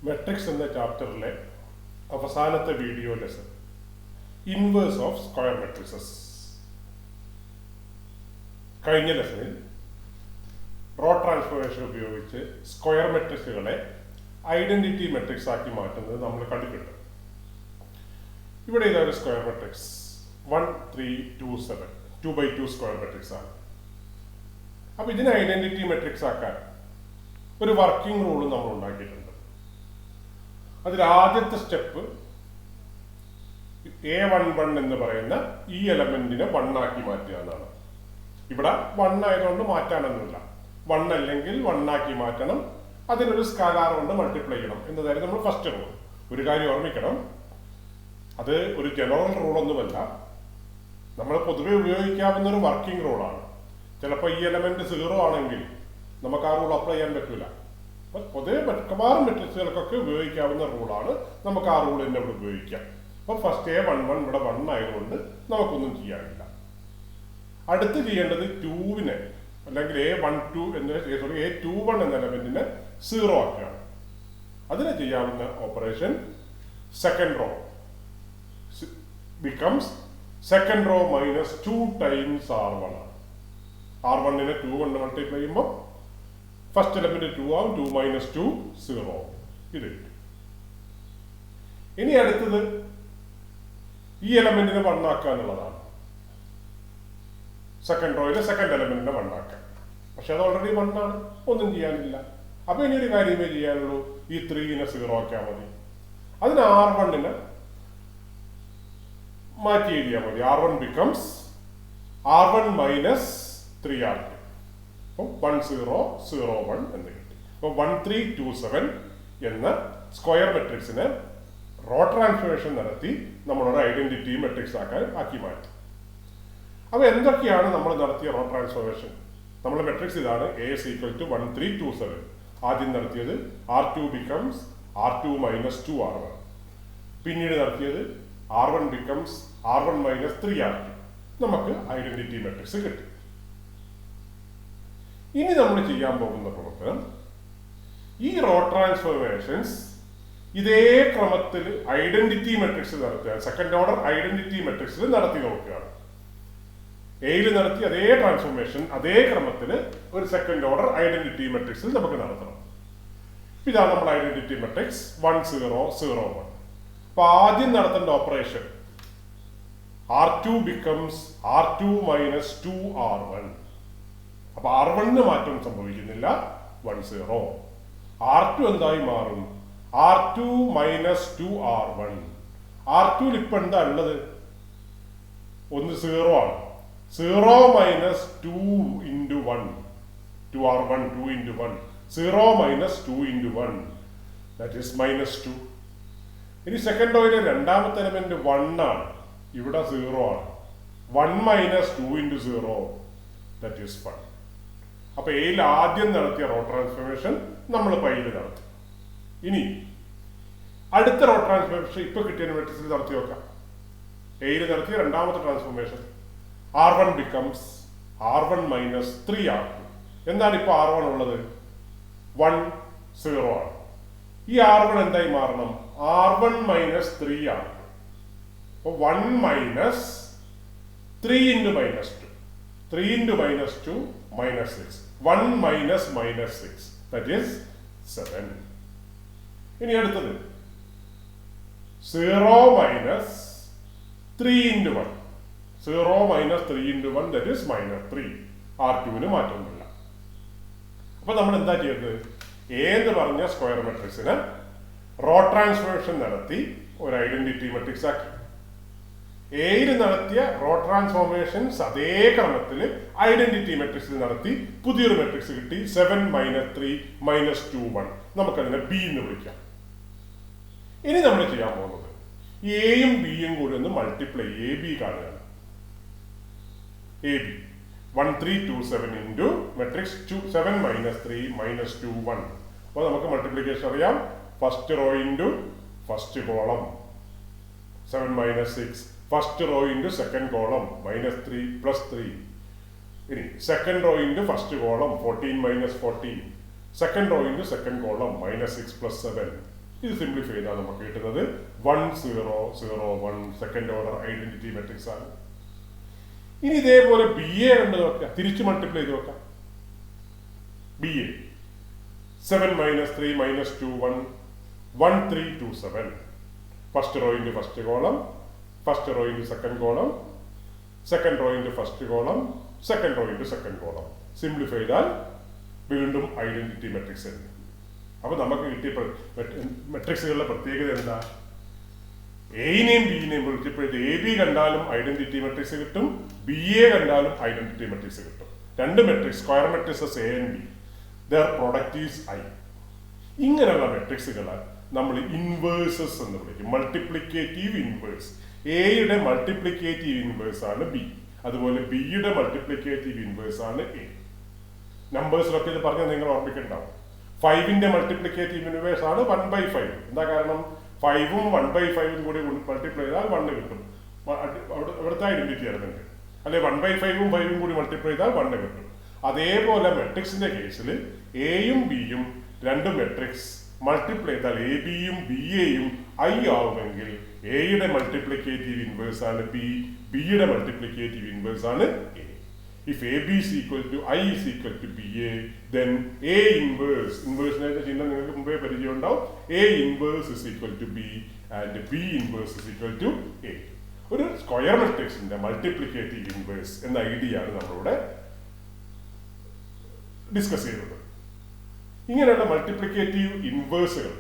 Matrix എന്ന ചാപ്റ്ററിലെ അവസാനത്തെ video lesson inverse of square matrixes. കഴിഞ്ഞ ലെസണിൽ റോ ട്രാൻസ്ഫോർമേഷൻ ഉപയോഗിച്ച് സ്ക്വയർ മെട്രിക്സുകളെ ഐഡന്റിറ്റി മെട്രിക്സ് ആക്കി മാറ്റുന്നത് നമ്മൾ കണ്ടിട്ടുണ്ട്. ഇവിടെ ഇതൊരു square matrix 1 3 2 7 2x2 square matrix ആണ്. അപ്പൊ ഇതിനെ ഐഡന്റിറ്റി മെട്രിക്സ് ആക്കാൻ ഒരു വർക്കിംഗ് റൂൾ നമ്മൾ ഉണ്ടാക്കിയിട്ടുണ്ട്. അതിൽ ആദ്യത്തെ സ്റ്റെപ്പ് A11 എന്ന് പറയുന്ന ഈ എലമെന്റിനെ 1 ആക്കി മാറ്റുക എന്നാണ്. ഇവിടെ 1 ആയതുകൊണ്ട് മാറ്റാനൊന്നുമില്ല. 1 അല്ലെങ്കിൽ 1 ആക്കി മാറ്റണം, അതിനൊരു സ്കാലാർ കൊണ്ട് മൾട്ടിപ്ലൈ ചെയ്യണം എന്നതായിരുന്നു നമ്മൾ ഫസ്റ്റ് റൂൾ. ഒരു കാര്യം ഓർമ്മിക്കണം, അത് ഒരു ജനറൽ റൂളൊന്നുമല്ല, നമ്മൾ പൊതുവെ ഉപയോഗിക്കാവുന്ന ഒരു വർക്കിംഗ് റൂളാണ്. ചിലപ്പോൾ ഈ എലമെന്റ് 0 ആണെങ്കിൽ നമുക്ക് ആ റൂൾ അപ്ലൈ ചെയ്യാൻ പറ്റില്ല. അപ്പം പൊതുവെ മിക്കവാറും മെട്രിക്സുകൾക്കൊക്കെ ഉപയോഗിക്കാവുന്ന റൂളാണ്, നമുക്ക് ആ റൂൾ തന്നെ ഇവിടെ ഉപയോഗിക്കാം. അപ്പം ഫസ്റ്റ് A11 ഇവിടെ 1 ആയതുകൊണ്ട് നമുക്കൊന്നും ചെയ്യാനില്ല. അടുത്ത് ചെയ്യേണ്ടത് 2-നെ അല്ലെങ്കിൽ A21 എന്ന എലമെന്റിനെ 0 ആക്കുകയാണ്. അതിന് ചെയ്യാവുന്ന operation second row becomes second row minus 2 times R1 ആണ്. R1-നെ 2 കൊണ്ട് മൾട്ടിപ്ലൈ ചെയ്യുമ്പോൾ ഫസ്റ്റ് എലമെന്റ് 2 ആവും. 2 മൈനസ് 2 0. ഇത് കിട്ടും. ഇനി അടുത്തത് ഈ എലമെന്റിനെ 1 ആക്കുക എന്നുള്ളതാണ്. സെക്കൻഡ് റോയിലെ സെക്കൻഡ് എലമെന്റിനെ 1 ആക്കുക. പക്ഷെ അത് ഓൾറെഡി 1 ആണ്, ഒന്നും ചെയ്യാനില്ല. അപ്പൊ ഇനി ഒരു കാര്യമേ ചെയ്യാനുള്ളൂ, ഈ 3-നെ 0 ആക്കിയാൽ മതി. അതിന് R1-നെ മാറ്റി എഴുതിയാൽ മതി. R1 becomes R1 minus 3R2. അപ്പം 1 0 0 1 എന്ന് കിട്ടി. അപ്പൊ 1 3 2 7 എന്ന സ്ക്വയർ മെട്രിക്സിനെ റോ ട്രാൻസ്ഫോർമേഷൻ നടത്തി നമ്മളൊരു ഐഡന്റിറ്റി മെട്രിക്സ് ആക്കി മാറ്റി. അപ്പൊ എന്തൊക്കെയാണ് നമ്മൾ നടത്തിയ റോ ട്രാൻസ്ഫോർമേഷൻ? നമ്മുടെ മെട്രിക്സ് ഇതാണ്. A is equal to 1 3 2 7. ആദ്യം നടത്തിയത് R2 becomes R2 minus 2 R1. പിന്നീട് നടത്തിയത് R1 becomes R1 minus 3R2. നമുക്ക് ഐഡന്റിറ്റി മെട്രിക്സ് കിട്ടി. ഇനി നമ്മൾ ചെയ്യാൻ പോകുന്ന പ്രവർത്തനം, ഈ റോ ട്രാൻസ്ഫോർമേഷൻസ് ഇതേ ക്രമത്തിൽ ഐഡന്റിറ്റി മെട്രിക്സ് നടത്തുക, സെക്കൻഡ് ഓർഡർ ഐഡന്റിറ്റി മെട്രിക്സിൽ നടത്തി നോക്കുകയാണ്. എയിൽ നടത്തി അതേ ട്രാൻസ്ഫോർമേഷൻ അതേ ക്രമത്തിൽ ഒരു സെക്കൻഡ് ഓർഡർ ഐഡന്റിറ്റി മെട്രിക്സിൽ നമുക്ക് നടത്തണം. ഇതാണ് നമ്മുടെ ഐഡന്റിറ്റി മെട്രിക്സ് 1 0 0 1. അപ്പൊ ആദ്യം നടത്തേണ്ട operation R2 becomes R2 minus 2 R1. അപ്പൊ R1-ന് മാറ്റം സംഭവിക്കുന്നില്ല, 1 0. R2 എന്തായി മാറും? R2 minus 2 R1. R2-ൽ ഇപ്പൊ എന്താ ഉള്ളത്? ഒന്ന് 0 ആണ്. 0 minus 2 into 1 2 R1 2 into 1 0 minus 2 into 1 that is minus 2. ഇനി സെക്കൻഡ് റോയിലെ രണ്ടാമത്തെ എലമെന്റ് 1 ആണ്, ഇവിടെ 0 ആണ്. 1 മൈനസ് 2 ഇൻറ്റു 0 ദാറ്റ് ഈസ് 1. അപ്പൊ എയിൽ ആദ്യം നടത്തിയ റോ ട്രാൻസ്ഫോർമേഷൻ നമ്മൾ പൈയിൽ നടത്തി. ഇനി അടുത്ത റോ ട്രാൻസ്ഫോർമേഷൻ ഇപ്പൊ കിട്ടിയ മെട്രിക്സിൽ നടത്തി നോക്കാം. എയിൽ നടത്തിയ രണ്ടാമത്തെ transformation R1 becomes R1 minus 3R2. എന്താണ് ഇപ്പൊ R1 ഉള്ളത്? 1 0 ആണ്. ഈ R1 എന്തായി മാറണം? R1 minus 3R2. അപ്പൊ 1 minus 3 into minus 2 3 into minus 2 minus 6 1 minus minus 6 that is 7. ഇനി അടുത്തത് 0 minus 3 into 1 0 minus 3 into 1 that is minus 3. R2-ന് മാറ്റമൊന്നുമില്ല. അപ്പൊ നമ്മൾ എന്താ ചെയ്തത്? A എന്ന് പറഞ്ഞ സ്ക്വയർ മെട്രിക്സിന് റോ ട്രാൻസ്ഫോർമേഷൻ നടത്തി ഒരു ഐഡന്റിറ്റി മെട്രിക്സ് ആക്കി. എയിൽ നടത്തിയ റോ ട്രാൻസ്ഫോർമേഷൻസ് അതേ ക്രമത്തിൽ ഐഡന്റിറ്റി മെട്രിക്സിൽ നടത്തി പുതിയൊരു മെട്രിക്സ് കിട്ടി. 7 മൈനസ് 3 മൈനസ് 2 1. നമുക്കതിനെ B എന്ന് വിളിക്കാം. ഇനി നമ്മൾ ചെയ്യാൻ പോകുന്നത് എയും ബിയും കൂടി ഒന്ന് മൾട്ടിപ്ലൈ AB കാണുകയാണ്. AB 1 3 2 7 into matrix 7 minus 3 minus 2 1. അപ്പോൾ നമുക്ക് മൾട്ടിപ്ലിക്കേഷൻ അറിയാം. First rho into first column 7 minus 6. First rho into second column minus 3 plus 3. ഇനി second rho into first column 14 minus 14. Second rho into second column minus 6 plus 7. ഇത് simplify ചെയ്താൽ നമുക്ക് കിട്ടുന്നത് 1 0 0 1 second order identity matrix ആണ്. ഇനി ഇതേപോലെ B A കണ്ട് നോക്കാം, തിരിച്ചു മൾട്ടിപ്ലൈ ചെയ്ത് നോക്കാം. B A 7 - 3 - 2 1 1 3 2 7. First rho into first column, first rho into second column, second rho into first column, second rho into second column. Simplify ചെയ്താൽ വീണ്ടും ഐഡന്റിറ്റി മെട്രിക്സ് ഉണ്ട്. അപ്പൊ നമുക്ക് കിട്ടിയ മെട്രിക്സുകളുടെ പ്രത്യേകത എന്താ? എയിനെയും ബിയിനെയും വിളിച്ചപ്പോഴത്തെ എ ബി കണ്ടാലും ഐഡന്റിറ്റി മെട്രിക്സ് കിട്ടും, ബി എ കണ്ടാലും ഐഡന്റിറ്റി മെട്രിക്സ് കിട്ടും. രണ്ട് matrix, square matrixes A and B, there product is I. ഇങ്ങനെയുള്ള മെട്രിക്സുകളെ നമ്മൾ ഇൻവേഴ്സസ് എന്ന് വിളിക്കും. Multiplicative inverse. എയുടെ മൾട്ടിപ്ലിക്കേറ്റീവ് ഇൻവേഴ്സ് ആണ് ബി, അതുപോലെ ബിയുടെ മൾട്ടിപ്ലിക്കേറ്റീവ് ഇൻവേഴ്സ് ആണ് എ. നമ്പേഴ്സിലൊക്കെ ഇത് പറഞ്ഞാൽ നിങ്ങൾ ഓർമ്മിക്കുന്നുണ്ടാവും. 5ന്റെ മൾട്ടിപ്ലിക്കേറ്റീവ് ഇൻവേഴ്സ് ആണ് 1/5. എന്താ കാരണം? 5ഉം 1/5ഉം കൂടി മൾട്ടിപ്ലൈ ചെയ്താൽ 1 കിട്ടും. അവിടുത്തെ ഐഡന്റിറ്റി അറിയുന്നുണ്ട് അല്ലെ? 1/5ഉം 5ഉം കൂടി മൾട്ടിപ്ലൈ ചെയ്താൽ 1 കിട്ടും. അതേപോലെ മെട്രിക്സിന്റെ കേസിൽ എയും ബിയും രണ്ട് മെട്രിക്സ് മൾട്ടിപ്ലൈ ചെയ്താൽ എ ബിയും ബി എയും ഐ ആവുമെങ്കിൽ എയുടെ മൾട്ടിപ്ലിക്കേറ്റീവ് ഇൻവേഴ്സ് ആണ് ബി, ബിയുടെ മൾട്ടിപ്ലിക്കേറ്റീവ് ഇൻവേഴ്സ് ആണ് A. If AB is equal to I is equal to BA, then A inverse, inverse ചിഹ്നം നിങ്ങൾക്ക് മുമ്പേ പരിചയം ഉണ്ടാവും. A inverse is equal to B and B inverse is equal to A. ഒരു square മെട്രിക്സിന്റെ multiplicative inverse എന്ന idea ആണ് നമ്മളിവിടെ ഡിസ്കസ് ചെയ്യുന്നത്. ഇങ്ങനെയുള്ള മൾട്ടിപ്ലിക്കേറ്റീവ് ഇൻവേഴ്സുകൾ,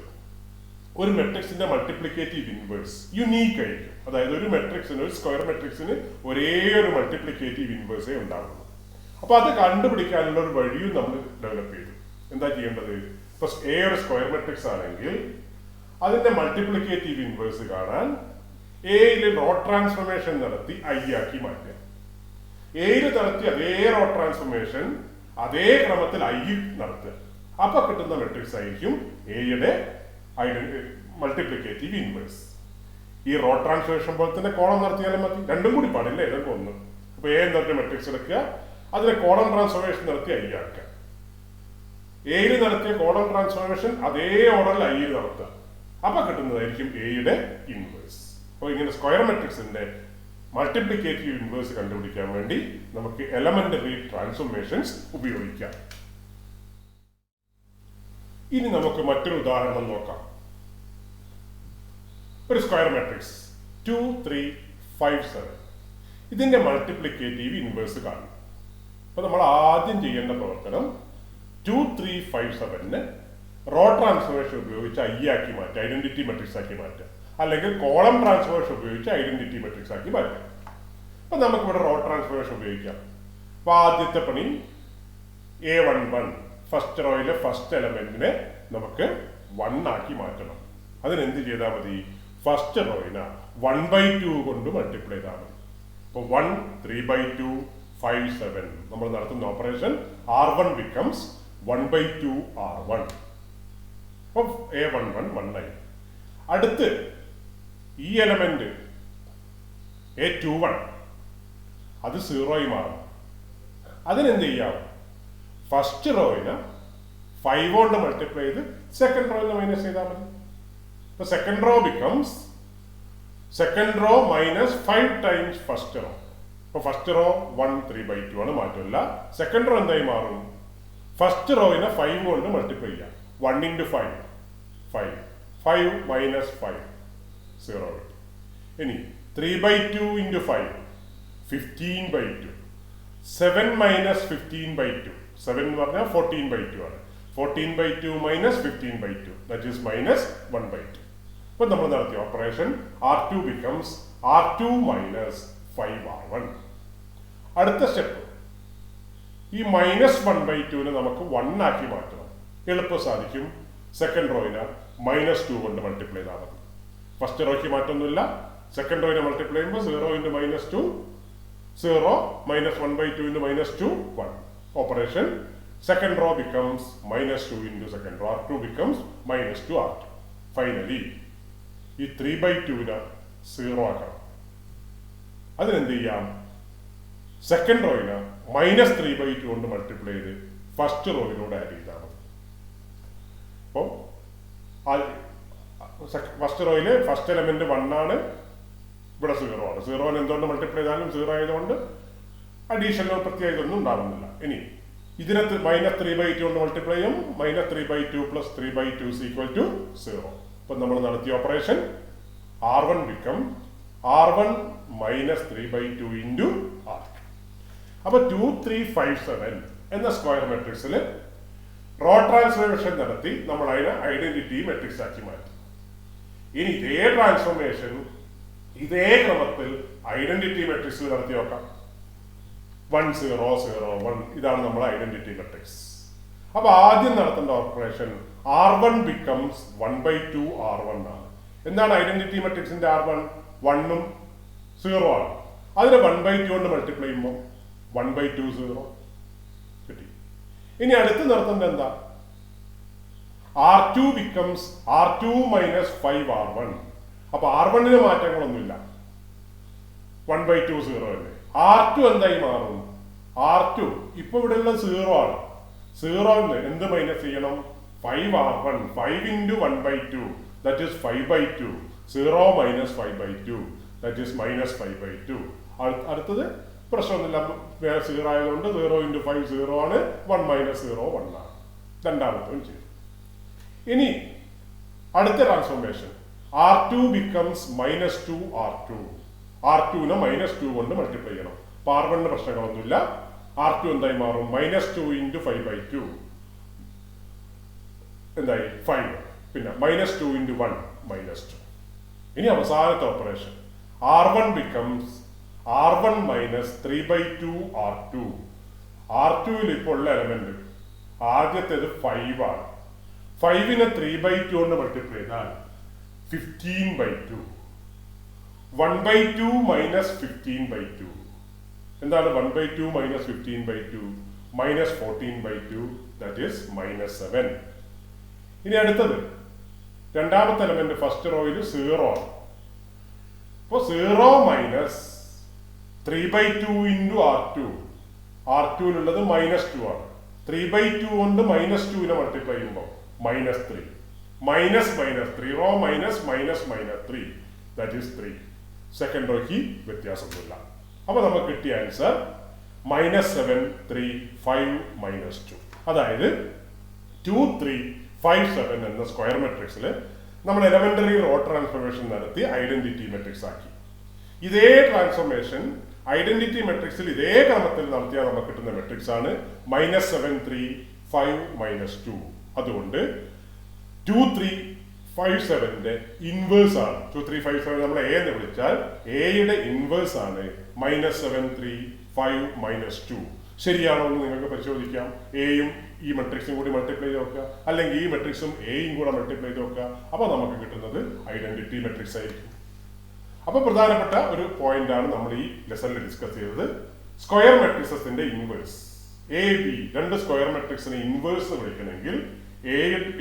ഒരു മെട്രിക്സിന്റെ മൾട്ടിപ്ലിക്കേറ്റീവ് ഇൻവേഴ്സ് യുണീക്ക് ആയിരിക്കും. അതായത് ഒരു മെട്രിക്സിന്, ഒരു സ്ക്വയർ മെട്രിക്സിന് ഒരേ ഒരു മൾട്ടിപ്ലിക്കേറ്റീവ് ഇൻവേഴ്സേ ഉണ്ടാകുള്ളൂ. അപ്പൊ അത് കണ്ടുപിടിക്കാനുള്ള ഒരു വഴിയും നമ്മൾ ഡെവലപ്പ് ചെയ്തു. എന്താ ചെയ്യേണ്ടത്? ഇപ്പൊ എ ഒരു സ്ക്വയർ മെട്രിക്സ് ആണെങ്കിൽ അതിന്റെ മൾട്ടിപ്ലിക്കേറ്റീവ് ഇൻവേഴ്സ് കാണാൻ എയിൽ റോ ട്രാൻസ്ഫോർമേഷൻ നടത്തി ഐ ആക്കി മാറ്റുക. എയിൽ നടത്തിയ അതേ റോ ട്രാൻസ്ഫോർമേഷൻ അതേ ക്രമത്തിൽ ഐ നടത്തുക. അപ്പൊ കിട്ടുന്ന മെട്രിക്സ് ആയിരിക്കും എയുടെ മൾട്ടിപ്ലിക്കേറ്റീവ് ഇൻവേഴ്സ്. ഈ റോ ട്രാൻസ്ഫോർമേഷൻ പോലെ തന്നെ കോളം നടത്തിയാലും മതി, രണ്ടും കൂടി പാടില്ല, ഏതൊക്കെ ഒന്ന്. അപ്പൊ എ എന്ന് പറഞ്ഞ മെട്രിക്സ് എടുക്കുക, അതിനെ കോളം ട്രാൻസ്ഫോർമേഷൻ നടത്തി ഐ ആക്കുക. എയിൽ നടത്തിയ കോളം ട്രാൻസ്ഫോർമേഷൻ അതേ ഓർഡറിൽ ഐയിൽ നടത്തുക. അപ്പൊ കിട്ടുന്നതായിരിക്കും എയുടെ ഇൻവേഴ്സ്. അപ്പോൾ ഇങ്ങനെ സ്ക്വയർ മെട്രിക്സിന്റെ മൾട്ടിപ്ലിക്കേറ്റീവ് ഇൻവേഴ്സ് കണ്ടുപിടിക്കാൻ വേണ്ടി നമുക്ക് എലമെന്ററി ട്രാൻസ്ഫോർമേഷൻസ് ഉപയോഗിക്കാം. ഇനി നമുക്ക് മറ്റൊരു ഉദാഹരണം നോക്കാം. ഒരു സ്ക്വയർ മെട്രിക്സ് 2 3 5 7. ഇതിന്റെ മൾട്ടിപ്ലിക്കേറ്റീവ് ഇൻവേഴ്സ് കാണും. അപ്പൊ നമ്മൾ ആദ്യം ചെയ്യേണ്ട പ്രവർത്തനം 2 3 5 7നെ റോ ട്രാൻസ്ഫോർമേഷൻ ഉപയോഗിച്ച് ഐ ആക്കി മാറ്റുക, ഐഡന്റിറ്റി മെട്രിക്സ് ആക്കി മാറ്റുക, അല്ലെങ്കിൽ കോളം ട്രാൻസ്ഫോർമേഷൻ ഉപയോഗിച്ച് ഐഡന്റിറ്റി മെട്രിക്സ് ആക്കി മാറ്റുക. അപ്പൊ നമുക്കിവിടെ റോ ട്രാൻസ്ഫോർമേഷൻ ഉപയോഗിക്കാം. അപ്പൊ ആദ്യത്തെ പണി A11 ഫസ്റ്റ് റോയിലെ ഫസ്റ്റ് എലമെന്റിനെ നമുക്ക് 1 ആക്കി മാറ്റണം. അതിനെന്ത് ചെയ്താൽ മതി? ഫസ്റ്റ് റോയിനെ 1/2 കൊണ്ട് മൾട്ടിപ്ലൈ ചെയ്താൽ മതി. അപ്പൊ 1 3/2 5 7 നമ്മൾ നടത്തുന്ന ഓപ്പറേഷൻ R1 becomes 1/2 R1. അപ്പൊ A11 1 ആയി. അടുത്ത് ഈ എലമെന്റ് A21 അത് 0 ആയി മാറും. അതിനെന്ത് ചെയ്യാം? ഫസ്റ്റ് റോയിനെ 5 കൊണ്ട് മൾട്ടിപ്ലൈ ചെയ്ത് സെക്കൻഡ് റോയിനെ മൈനസ് ചെയ്താൽ മതി. അപ്പൊ second row becomes second row minus 5 times first row. അപ്പൊ ഫസ്റ്റ് റോ 1 3/2 ആണ്, മാറ്റമില്ല. സെക്കൻഡ് റോ എന്തായി മാറും? ഫസ്റ്റ് റോയിനെ 5 കൊണ്ട് മൾട്ടിപ്ലൈ ചെയ്യാം. 1 × 5 5 5 മൈനസ് 5 0 കിട്ടും. ഇനി 3/2 × 5 15/2. 7 മൈനസ് 15/2, 7 എന്ന് പറഞ്ഞാൽ 14/2 ആണ്. 14/2 മൈനസ് 15/2 ദാറ്റ് ഈസ് മൈനസ് 1/2. അപ്പൊ നമ്മൾ നടത്തിയ operation R2 becomes R2 minus 5R1. അടുത്ത സ്റ്റെപ്പ്, ഈ മൈനസ് 1/2നെ നമുക്ക് 1 ആക്കി മാറ്റണം. എളുപ്പം സാധിക്കും. സെക്കൻഡ് റോയിനെ -2 കൊണ്ട് മൾട്ടിപ്ലൈ ചെയ്താൽ മതി. ഫസ്റ്റ് റോയ്ക്ക് മാറ്റൊന്നുമില്ല. സെക്കൻഡ് റോയിനെ മൾട്ടിപ്ലൈ ചെയ്യുമ്പോൾ 0 × -2 0 minus 1/2 × -2 1. Operation second row becomes -2 into second row. R2 becomes -2 R2. Finally, ഈ 3/2നെ 0 ആക്കണം. അതിനെന്ത് ചെയ്യാം? സെക്കൻഡ് റോയിനെ -3/2 കൊണ്ട് മൾട്ടിപ്ലൈ ചെയ്ത് ഫസ്റ്റ് റോയിനോട് ആഡ് ചെയ്താൽ മതി. അപ്പോൾ ഫസ്റ്റ് റോയില് ഫസ്റ്റ് എലമെന്റ് 1 ആണ്, ഇവിടെ 0 ആണ്. 0 എന്തുകൊണ്ട് മൾട്ടിപ്ലൈ ചെയ്താലും 0 ആയതുകൊണ്ട് അഡീഷണൽ പ്രത്യേകത ഒന്നും ഉണ്ടാവുന്നില്ല. ഇനി ഇതിനകത്ത് -3/2 കൊണ്ട് മൾട്ടിപ്ലൈ ചെയ്യും. -3/2 + 3/2 = 0. ഇപ്പൊ നമ്മൾ നടത്തിയ operation R1 become R1 - 3/2 into R2. അപ്പൊ 2 3 5 7 എന്ന സ്ക്വയർ മെട്രിക്സിൽ റോ ട്രാൻസ്ഫോർമേഷൻ നടത്തി നമ്മൾ അതിനെ ഐഡന്റിറ്റി മെട്രിക്സ് ആക്കി മാറ്റി. ഇനി ഇതേ ട്രാൻസ്ഫോർമേഷൻ ഇതേ ക്രമത്തിൽ ഐഡന്റിറ്റി മെട്രിക്സിൽ നടത്തി നോക്കാം. 1 0 0 1 ഇതാണ് നമ്മുടെ ഐഡന്റിറ്റി മെട്രിക്സ്. അപ്പൊ ആദ്യം നടത്തേണ്ട ഓപ്പറേഷൻ R1 becomes 1/2 R1 ആണ്. എന്താണ് ഐഡന്റിറ്റി മെട്രിക്സിന്റെ R1? 1 ഉം 0 ആണ്. അതിനെ 1/2 കൊണ്ട് മൾട്ടിപ്ലൈ ചെയ്യുമ്പോൾ 1/2 0 കിട്ടി. ഇനി അടുത്ത് നടത്തേണ്ടത് എന്താ? R2 becomes R2 - 5 R1. അപ്പൊ R1 മാറ്റങ്ങളൊന്നുമില്ല, 1/2 0 അല്ലേ. R2 എന്തായി മാറും? R2 ഇപ്പൊ ഇവിടെ ഉള്ള 0 ആണ്. 0 എന്ത് മൈനസ് ചെയ്യണം? 5 R1. 5 into 1/2 that is 5/2. 0 - 5/2 that is -5/2. അടുത്തത് പ്രശ്നമൊന്നുമില്ല, വേറെ 0 ആയതുകൊണ്ട് 0 into 5 0 ആണ്, 1 - 0 1 ആണ്. രണ്ടാമത്തും ചെയ്യും. ഇനി അടുത്ത transformation R2 becomes -2 R2. R2 -2 കൊണ്ട് മൾട്ടിപ്ലൈ ചെയ്യണം. അപ്പൊ R1 പ്രശ്നങ്ങളൊന്നുമില്ല. R2 എന്തായി മാറും? -2 into 5/2 എന്തായി? 5. പിന്നെ -2 into 1 -2. ഇനി അവസാനത്തെ operation R1 becomes R1 - 3/2 R2. R2 ഇപ്പോൾ ഉള്ള എലമെന്റ് ആദ്യത്തേത് 5 ആണ്. 5നെ 3/2 കൊണ്ട് മൾട്ടിപ്ലൈ ചെയ്താൽ 15/2. 1/2 - 15/2 എന്താണ്? 1/2 - 15/2 -14/2 that is -7. ഇനി അടുത്തത് രണ്ടാമത്തെ എലമെന്റ് ഫസ്റ്റ് റോയിൽ 0 ആണ്. അപ്പൊ 0 - 3/2 into R2. R2നുള്ളത് -2 ആണ്. 3/2 കൊണ്ട് -2നെ മൾട്ടിപ്ലൈ ചെയ്യുമ്പോൾ -3. -3 റോ -3 that is 3. സെക്കൻഡ് റോയ്ക്ക് വ്യത്യാസമൊന്നുമില്ല. അപ്പൊ നമുക്ക് കിട്ടിയ ആൻസർ -7 3 5 -2. അതായത് 2 3 5 7 എന്ന സ്ക്വയർ മെട്രിക്സിൽ നമ്മൾ എലമെന്ററി റോ ട്രാൻസ്ഫോർമേഷൻ നടത്തി ഐഡന്റിറ്റി മെട്രിക്സ് ആക്കി. ഇതേ ട്രാൻസ്ഫോർമേഷൻ ഐഡന്റിറ്റി മെട്രിക്സിൽ ഇതേ ക്രമത്തിൽ നടത്തിയാൽ നമുക്ക് കിട്ടുന്ന മെട്രിക്സ് ആണ് -7 3 5 -2. അതുകൊണ്ട് 2 3 5 7ന്റെ ഇൻവേഴ്സ് ആണ് 2 3 5 7. നമ്മൾ എ എന്ന് വിളിച്ചാൽ എയുടെ ഇൻവേഴ്സ് ആണ് -7 3 5 -2. ശരിയാണോ എന്ന് നിങ്ങൾക്ക് പരിശോധിക്കാം. എയും ഈ മെട്രിക്സും കൂടി മൾട്ടിപ്ലൈ ചെയ്ത് നോക്കുക, അല്ലെങ്കിൽ ഈ മെട്രിക്സും എയും കൂടെ മൾട്ടിപ്ലൈ ചെയ്ത് നോക്കുക. അപ്പൊ നമുക്ക് കിട്ടുന്നത് ഐഡന്റിറ്റി മെട്രിക്സ് ആയിരിക്കും. അപ്പൊ പ്രധാനപ്പെട്ട ഒരു പോയിന്റ് ആണ് നമ്മൾ ഈ ലെസണിൽ ഡിസ്കസ് ചെയ്തത്. സ്ക്വയർ മെട്രിക്സസിന്റെ ഇൻവേഴ്സ് എ ബി, രണ്ട് സ്ക്വയർ മെട്രിക്സിനെ ഇൻവേഴ്സ് വിളിക്കണമെങ്കിൽ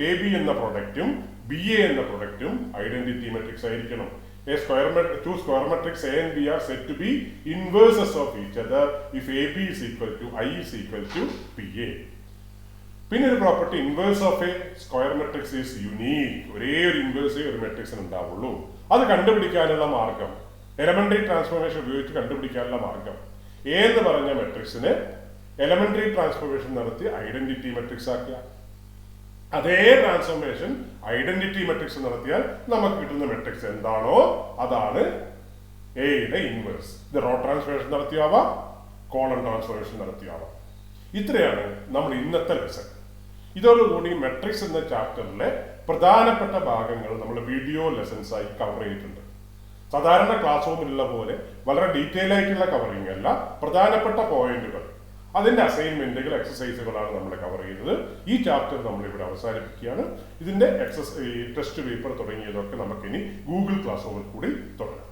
എ ബി എന്ന പ്രൊഡക്റ്റും ബി എ എന്ന പ്രൊഡക്റ്റും ഐഡന്റിറ്റി മെട്രിക്സ് ആയിരിക്കണം. Two square matrix A and B are said to be inverses of each other if AB is equal to I is equal to BA. പിന്നെ ഒരു property, inverse of A square matrix is unique. ഒരേ ഒരു ഇൻവേഴ്സേ ഒരു മെട്രിക്സിന് ഉണ്ടാവുള്ളൂ. അത് കണ്ടുപിടിക്കാനുള്ള മാർഗം, elementary transformation ഉപയോഗിച്ച് കണ്ടുപിടിക്കാനുള്ള മാർഗം, എ എന്ന് പറഞ്ഞ മെട്രിക്സിന് എലമെന്ററി ട്രാൻസ്ഫോർമേഷൻ നടത്തി ഐഡന്റിറ്റി മെട്രിക്സ് ആക്കുക. അതേ ട്രാൻസ്ഫോർമേഷൻ ഐഡന്റിറ്റി മെട്രിക്സ് നടത്തിയാൽ നമുക്ക് കിട്ടുന്ന മെട്രിക്സ് എന്താണോ അതാണ് എയുടെ ഇൻവേഴ്സ്. ഇത് റോ ട്രാൻസ്ഫോർമേഷൻ നടത്തിയാവാം, കോളം ട്രാൻസ്ഫോർമേഷൻ നടത്തിയാവാം. ഇത്രയാണ് നമ്മൾ ഇന്നത്തെ ലെസൺ. ഇതോടുകൂടി മെട്രിക്സ് എന്ന ചാപ്റ്ററിലെ പ്രധാനപ്പെട്ട ഭാഗങ്ങൾ നമ്മൾ വീഡിയോ ലെസൺസ് ആയി കവർ ചെയ്തിട്ടുണ്ട്. സാധാരണ ക്ലാസ് റൂമിലുള്ള പോലെ വളരെ ഡീറ്റെയിൽ ആയിട്ടുള്ള കവറിംഗ് അല്ല, പ്രധാനപ്പെട്ട പോയിന്റുകൾ, അതിന്റെ അസൈൻമെന്റുകൾ, എക്സസൈസുകളാണ് നമ്മൾ കവർ ചെയ്തത്. ഈ ചാപ്റ്റർ നമ്മൾ ഇവിടെ അവസാനിപ്പിക്കുകയാണ്. ഇതിന്റെ ടെസ്റ്റ് പേപ്പർ തുടങ്ങിയതൊക്കെ നമുക്കിനി ഗൂഗിൾ ക്ലാസ് റൂമിൽ കൂടി തുടരാം.